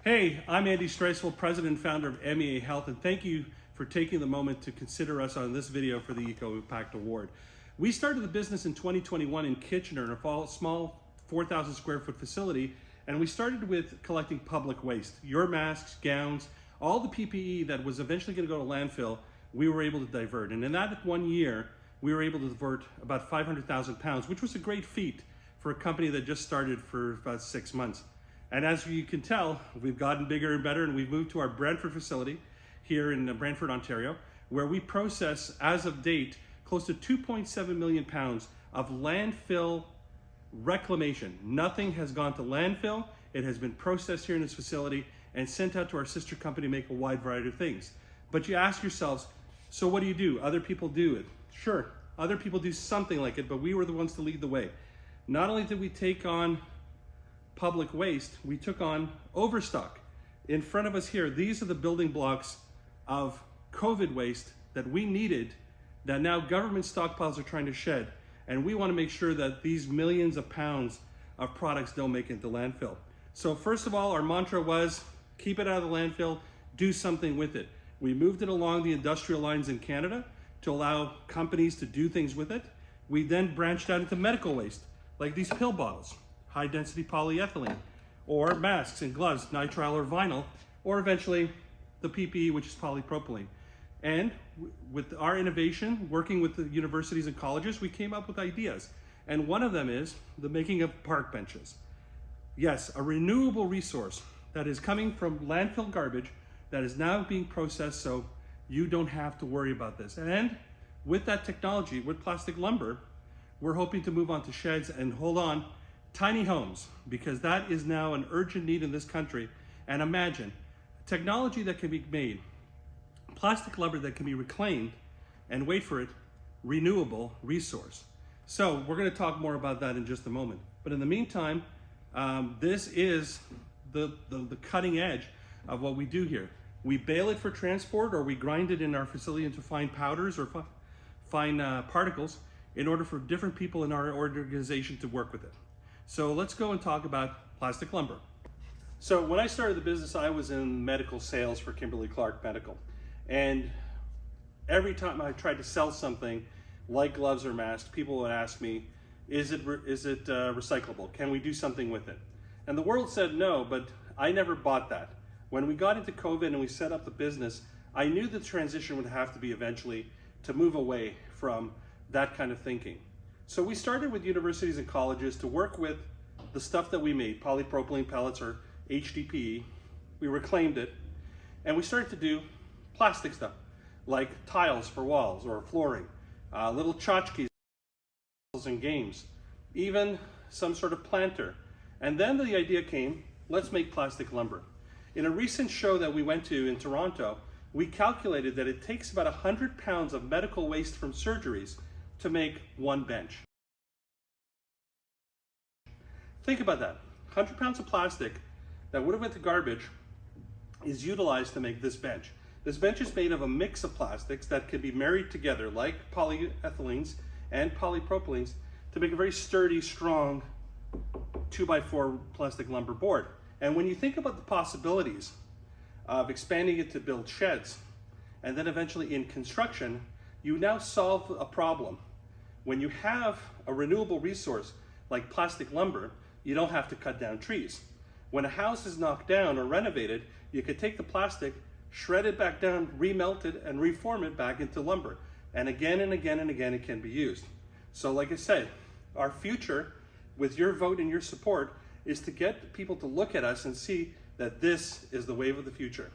Hey, I'm Andy Streisfeld, President and Founder of MEA Health, and thank you for taking the moment to consider us on this video for the Eco Impact Award. We started the business in 2021 in Kitchener in a small 4,000 square foot facility, and we started with collecting public waste. Your masks, gowns, all the PPE that was eventually going to go to landfill, we were able to divert. And in that 1 year, we were able to divert about 500,000 pounds, which was a great feat for a company that just started for about 6 months. And as you can tell, we've gotten bigger and better, and we've moved to our Brantford facility here in Brantford, Ontario, where we process, as of date, close to 2.7 million pounds of landfill reclamation. Nothing has gone to landfill. It has been processed here in this facility and sent out to our sister company to make a wide variety of things. But you ask yourselves, so what do? Other people do it. Sure, other people do something like it, but we were the ones to lead the way. Not only did we take on public waste, we took on overstock. In front of us here, these are the building blocks of COVID waste that we needed, that now government stockpiles are trying to shed. And we want to make sure that these millions of pounds of products don't make it into landfill. So first of all, our mantra was, keep it out of the landfill, do something with it. We moved it along the industrial lines in Canada to allow companies to do things with it. We then branched out into medical waste, like these pill bottles, high density polyethylene, or masks and gloves, nitrile or vinyl, or eventually the PPE, which is polypropylene. And with our innovation, working with the universities and colleges, we came up with ideas. And one of them is the making of park benches. Yes, a renewable resource that is coming from landfill garbage that is now being processed, so you don't have to worry about this. And with that technology, with plastic lumber, we're hoping to move on to sheds and, hold on, tiny homes, because that is now an urgent need in this country. And imagine technology that can be made, plastic lumber that can be reclaimed, and wait for it, renewable resource. So we're going to talk more about that in just a moment. But in the meantime, this is the cutting edge of what we do here. We bale it for transport, or we grind it in our facility into fine powders or fine particles in order for different people in our organization to work with it. So let's go and talk about plastic lumber. So when I started the business, I was in medical sales for Kimberly-Clark Medical. And every time I tried to sell something like gloves or masks, people would ask me, is it recyclable? Can we do something with it? And the world said no, but I never bought that. When we got into COVID and we set up the business, I knew the transition would have to be eventually to move away from that kind of thinking. So we started with universities and colleges to work with the stuff that we made, polypropylene pellets or HDPE. We reclaimed it, and we started to do plastic stuff like tiles for walls or flooring, little tchotchkes and games, even some sort of planter. And then the idea came, let's make plastic lumber. In a recent show that we went to in Toronto, we calculated that it takes about 100 pounds of medical waste from surgeries to make one bench. Think about that. 100 pounds of plastic that would have went to garbage is utilized to make this bench. This bench is made of a mix of plastics that can be married together, like polyethylenes and polypropylenes, to make a very sturdy, strong 2x4 plastic lumber board. And when you think about the possibilities of expanding it to build sheds, and then eventually in construction, you now solve a problem. When you have a renewable resource like plastic lumber, you don't have to cut down trees. When a house is knocked down or renovated, you could take the plastic, shred it back down, remelt it, and reform it back into lumber. And again and again and again, it can be used. So like I said, our future, with your vote and your support, is to get people to look at us and see that this is the wave of the future.